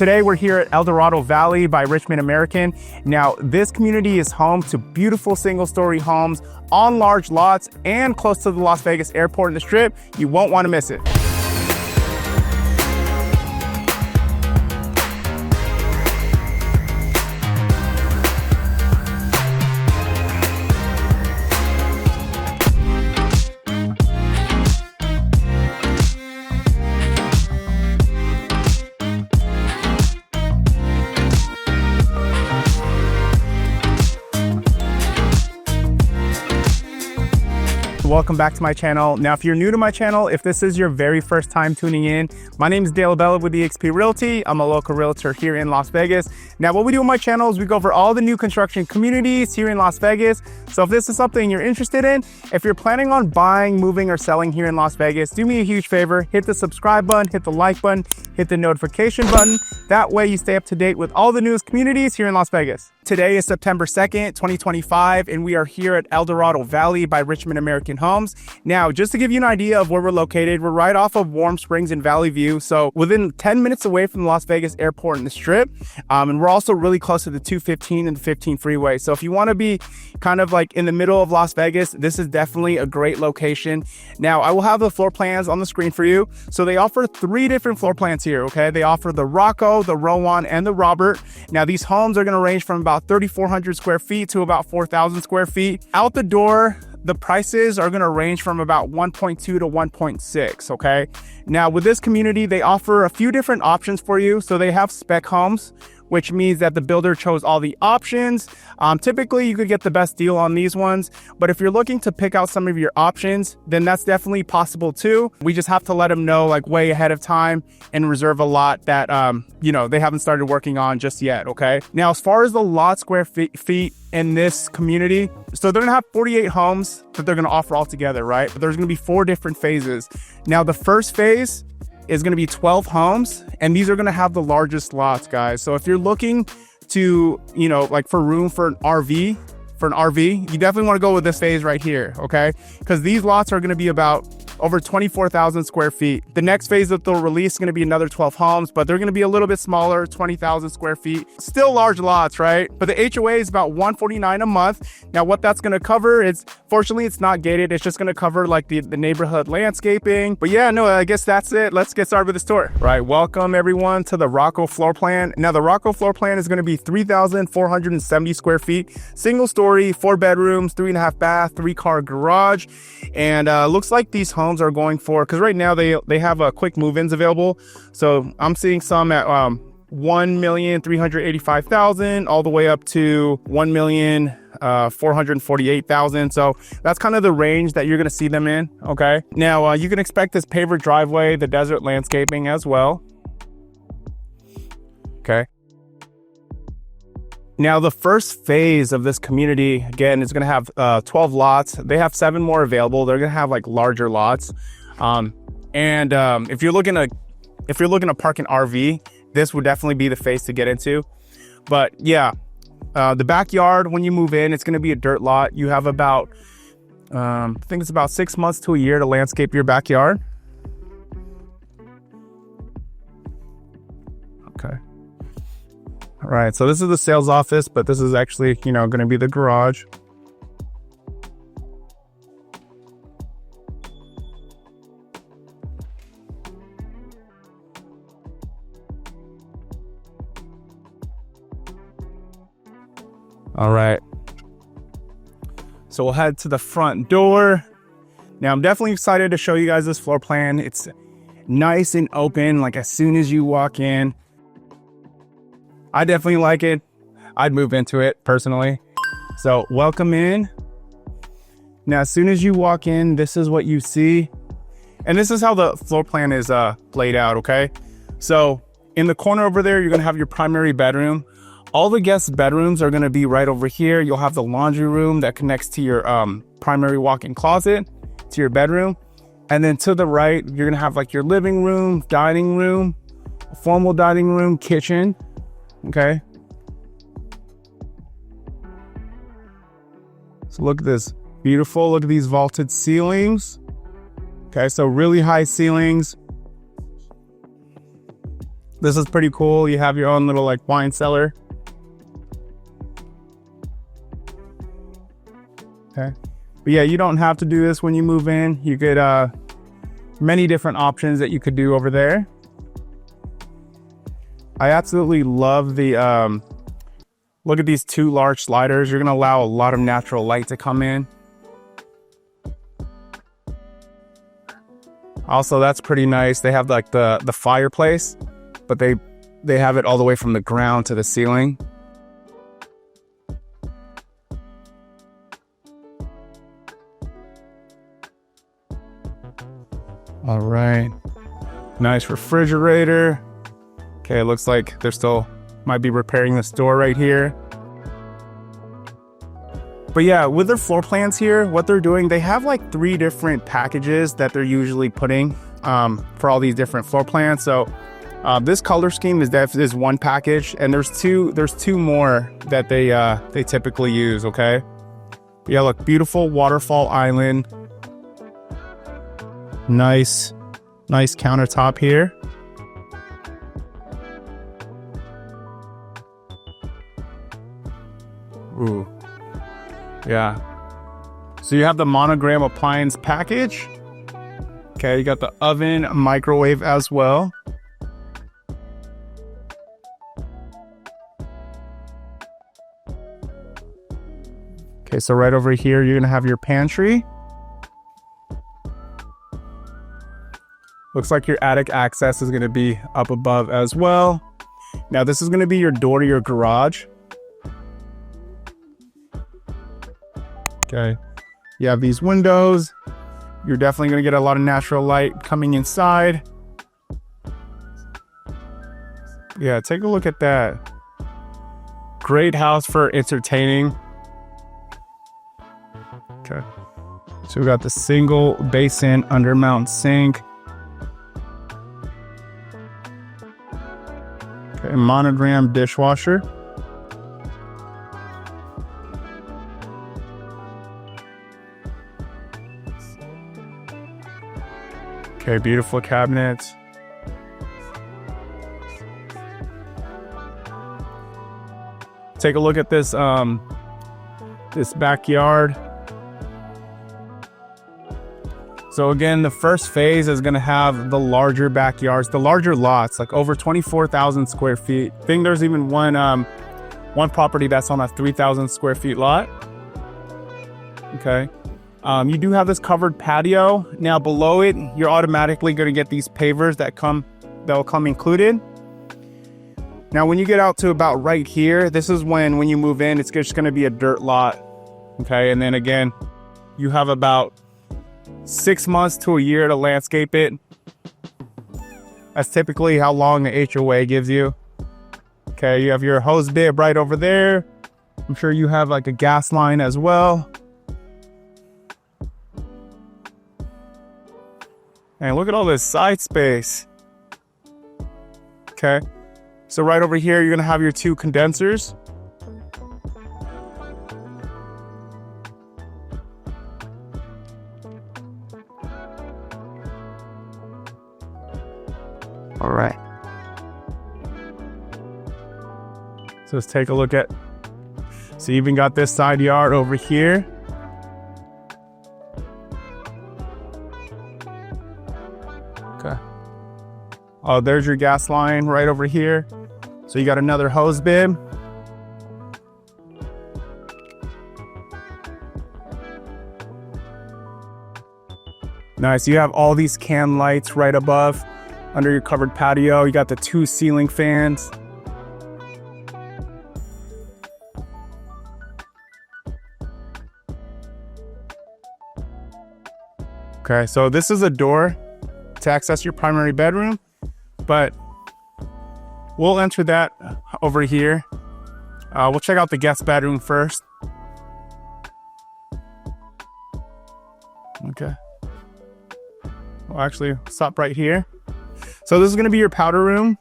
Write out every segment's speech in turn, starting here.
Today we're here at Eldorado Valley by Richmond American. Now this community is home to beautiful single-story homes on large lots and close to the Las Vegas airport and the Strip. You won't want to miss it. Welcome back to my channel. Now, if you're new to my channel, if this is your very first time tuning in, my name is Dale Bella with eXp Realty. I'm a local realtor here in Las Vegas. Now, what we do on my channel is we go over all the new construction communities here in Las Vegas. So if this is something you're interested in, if you're planning on buying, moving, or selling here in Las Vegas, do me a huge favor, hit the subscribe button, hit the like button, hit the notification button. That way you stay up to date with all the newest communities here in Las Vegas. Today is September 2nd, 2025, and we are here at Eldorado Valley by Richmond American Homes. Now, just to give you an idea of where we're located, we're right off of Warm Springs and Valley View, so within 10 minutes away from the Las Vegas airport and the Strip, and we're also really close to the 215 and the 15 freeway. So if you want to be kind of like in the middle of Las Vegas, this is definitely a great location. Now, I will have the floor plans on the screen for you. So they offer 3 different floor plans here, okay? They offer the Rocco, the Rowan, and the Robert. Now, these homes are going to range from about 3,400 square feet to about 4,000 square feet. Out the door, the prices are going to range from about 1.2 to 1.6, okay? Now, with this community, they offer a few different options for you. So they have spec homes, which means that the builder chose all the options. Typically, you could get the best deal on these ones, but if you're looking to pick out some of your options, then that's definitely possible too. We just have to let them know like way ahead of time and reserve a lot that, they haven't started working on just yet, okay? Now, as far as the lot square feet in this community, so they're gonna have 48 homes that they're gonna offer all together, right? But there's gonna be 4 different phases. Now, the first phase is going to be 12 homes, and these are going to have the largest lots, guys. So if you're looking to, like for room for an RV, you definitely want to go with this phase right here, okay? Because these lots are going to be about over 24,000 square feet. The next phase that they'll release is going to be another 12 homes, but they're going to be a little bit smaller, 20,000 square feet. Still large lots, right? But the HOA is about $149 a month. Now, what that's going to cover is, fortunately, it's not gated. It's just going to cover like the neighborhood landscaping. But yeah, no, I guess that's it. Let's get started with the tour. Right, welcome everyone to the Rocco floor plan. Now, the Rocco floor plan is going to be 3,470 square feet, single story, 4 bedrooms, 3.5 bath, 3-car garage. And looks like these homes are going for, because right now they have quick move-ins available. So I'm seeing some at 1,385,000 all the way up to 1,448,000. So that's kind of the range that you're going to see them in. Okay. Now you can expect this paver driveway, the desert landscaping as well. Okay. Now, the first phase of this community, again, is going to have 12 lots. They have 7 more available. They're going to have like larger lots. If you're looking to park an RV, this would definitely be the phase to get into. But yeah, the backyard, when you move in, it's going to be a dirt lot. You have about, I think it's about 6 months to a year to landscape your backyard. Okay. All right, so this is the sales office, but this is actually, going to be the garage. All right. So we'll head to the front door. Now, I'm definitely excited to show you guys this floor plan. It's nice and open, like as soon as you walk in. I definitely like it. I'd move into it personally. So welcome in. Now, as soon as you walk in, this is what you see. And this is how the floor plan is laid out, okay? So in the corner over there, you're gonna have your primary bedroom. All the guest bedrooms are gonna be right over here. You'll have the laundry room that connects to your primary walk-in closet, to your bedroom. And then to the right, you're gonna have like your living room, dining room, formal dining room, kitchen. Okay. So look at this. Beautiful. Look at these vaulted ceilings. Okay, so really high ceilings. This is pretty cool. You have your own little like wine cellar. Okay. But yeah, you don't have to do this when you move in. You could, many different options that you could do over there. I absolutely love the, look at these two large sliders. You're gonna allow a lot of natural light to come in. Also, that's pretty nice. They have like the fireplace, but they have it all the way from the ground to the ceiling. All right, nice refrigerator. Okay, it looks like they're still might be repairing this door right here. But yeah, with their floor plans here, what they're doing, they have like 3 different packages that they're usually putting for all these different floor plans. So this color scheme is one package, and there's two more that they typically use. Okay, yeah, look, beautiful waterfall island. Nice countertop here. Ooh, yeah. So you have the monogram appliance package. Okay, you got the oven, microwave as well. Okay, so right over here, you're gonna have your pantry. Looks like your attic access is gonna be up above as well. Now this is gonna be your door to your garage. Okay, you have these windows. You're definitely gonna get a lot of natural light coming inside. Yeah, take a look at that. Great house for entertaining. Okay, so we got the single basin under mount sink. Okay, monogram dishwasher. Okay, beautiful cabinets. Take a look at this this backyard. So again, the first phase is gonna have the larger backyards, the larger lots, like over 24,000 square feet. I think there's even one property that's on a 3,000 square feet lot. Okay. You do have this covered patio. Now below it, you're automatically gonna get these pavers that'll come included. Now when you get out to about right here, this is when you move in, it's just gonna be a dirt lot. Okay, and then again, you have about 6 months to a year to landscape it. That's typically how long the HOA gives you. Okay, you have your hose bib right over there. I'm sure you have like a gas line as well. And look at all this side space. Okay, so right over here, you're gonna have your 2 condensers. All right. So let's take a look at, so you even got this side yard over here. Okay. Oh, there's your gas line right over here. So you got another hose bib. Nice, you have all these can lights right above under your covered patio. You got the 2 ceiling fans. Okay, so this is a door to access your primary bedroom, but we'll enter that over here. We'll check out the guest bedroom first. Okay. We'll actually stop right here. So this is gonna be your powder room.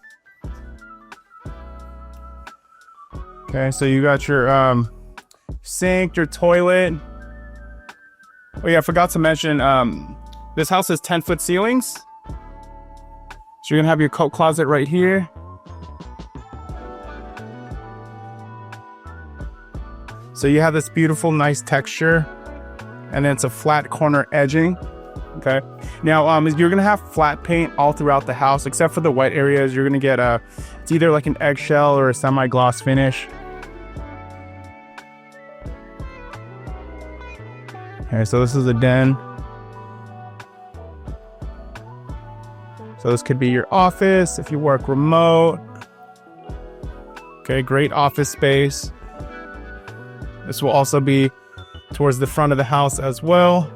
Okay, so you got your sink, your toilet. Oh yeah, I forgot to mention, this house has 10-foot ceilings. So you're gonna have your coat closet right here. So you have this beautiful, nice texture, and then it's a flat corner edging. Okay. Now, you're gonna have flat paint all throughout the house, except for the wet areas. You're gonna get it's either like an eggshell or a semi-gloss finish. Okay, so this is a den. So this could be your office if you work remote. Okay, great office space. This will also be towards the front of the house as well.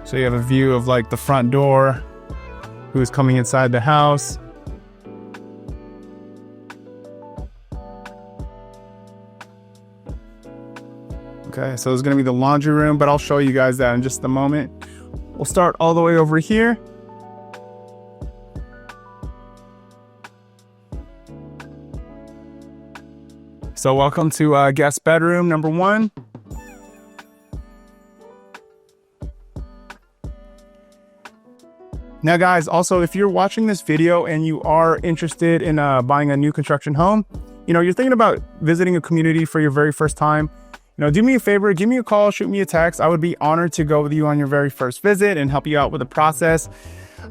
So you have a view of like the front door, who's coming inside the house. Okay, so it's gonna be the laundry room, but I'll show you guys that in just a moment. We'll start all the way over here. So welcome to guest bedroom number 1. Now guys, also if you're watching this video and you are interested in buying a new construction home, you're thinking about visiting a community for your very first time, do me a favor, give me a call, shoot me a text. I would be honored to go with you on your very first visit and help you out with the process.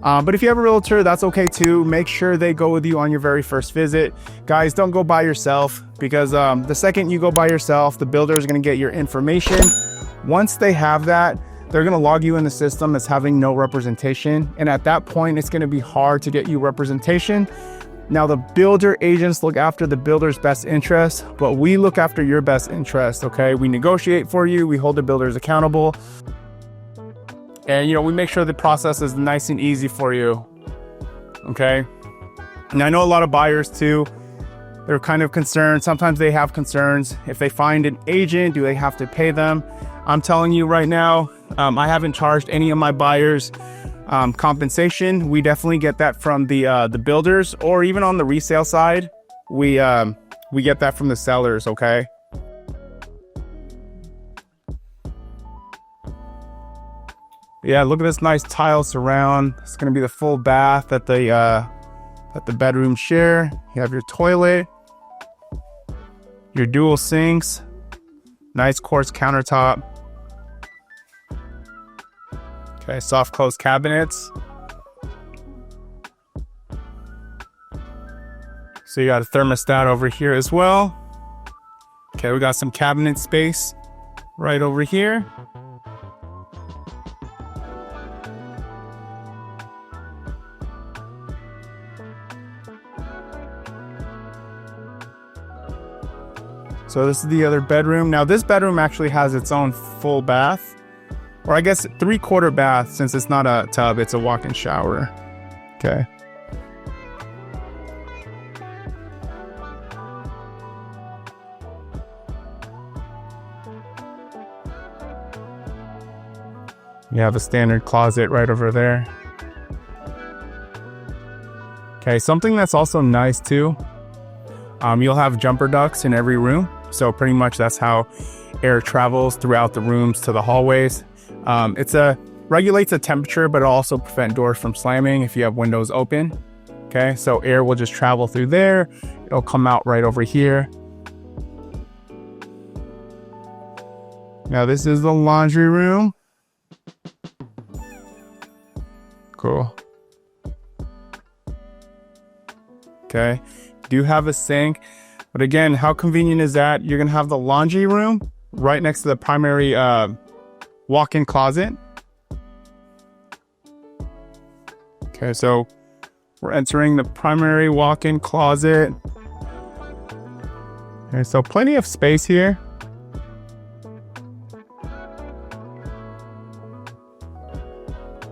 But if you have a realtor, that's okay too. Make sure they go with you on your very first visit. Guys, don't go by yourself, because the second you go by yourself, the builder is going to get your information. Once they have that, they're going to log you in the system as having no representation. And at that point, it's going to be hard to get you representation. Now, the builder agents look after the builder's best interest, but we look after your best interest, okay? We negotiate for you. We hold the builders accountable. And, we make sure the process is nice and easy for you, okay? And I know a lot of buyers too, they're kind of concerned. Sometimes they have concerns. If they find an agent, do they have to pay them? I'm telling you right now, I haven't charged any of my buyers compensation. We definitely get that from the builders, or even on the resale side, we get that from the sellers, okay? Yeah, look at this nice tile surround. It's gonna be the full bath that the bedrooms share. You have your toilet, your dual sinks, nice quartz countertop. Okay, soft close cabinets. So you got a thermostat over here as well. Okay, we got some cabinet space right over here. So this is the other bedroom. Now this bedroom actually has its own full bath, or I guess 3/4 bath, since it's not a tub, it's a walk-in shower. Okay. You have a standard closet right over there. Okay, something that's also nice too, you'll have jumper ducts in every room. So pretty much that's how air travels throughout the rooms to the hallways. Regulates the temperature, but it'll also prevent doors from slamming if you have windows open. Okay, so air will just travel through there. It'll come out right over here. Now this is the laundry room. Cool. Okay, do have a sink, but again, how convenient is that? You're gonna have the laundry room right next to the primary walk-in closet. Okay, so we're entering the primary walk-in closet. Okay, so plenty of space here.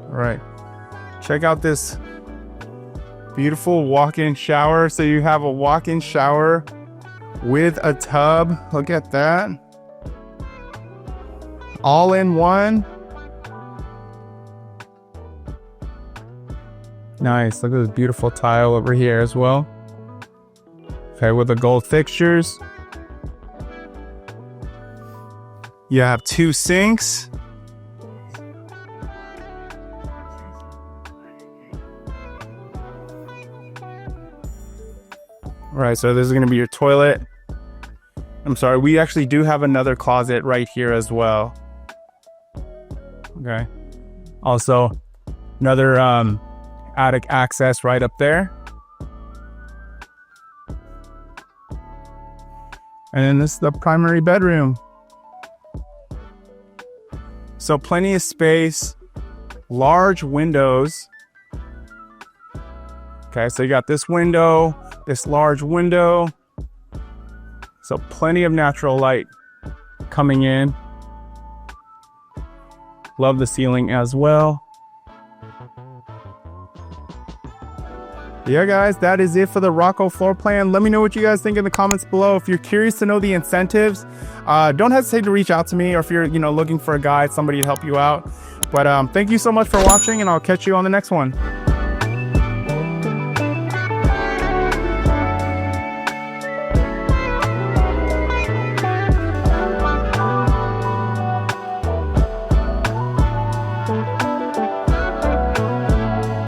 All right, check out this beautiful walk-in shower. So you have a walk-in shower with a tub. Look at that. All in one. Nice. Look at this beautiful tile over here as well. Okay, with the gold fixtures. You have 2 sinks. All right, so this is going to be your toilet. I'm sorry, we actually do have another closet right here as well. Okay. Also, another attic access right up there. And then this is the primary bedroom. So plenty of space, large windows. Okay, so you got this window, this large window. So plenty of natural light coming in. Love the ceiling as well. Yeah, guys, that is it for the Rocco floor plan. Let me know what you guys think in the comments below. If you're curious to know the incentives, don't hesitate to reach out to me, or if you're looking for a guide, somebody to help you out. But thank you so much for watching, and I'll catch you on the next one.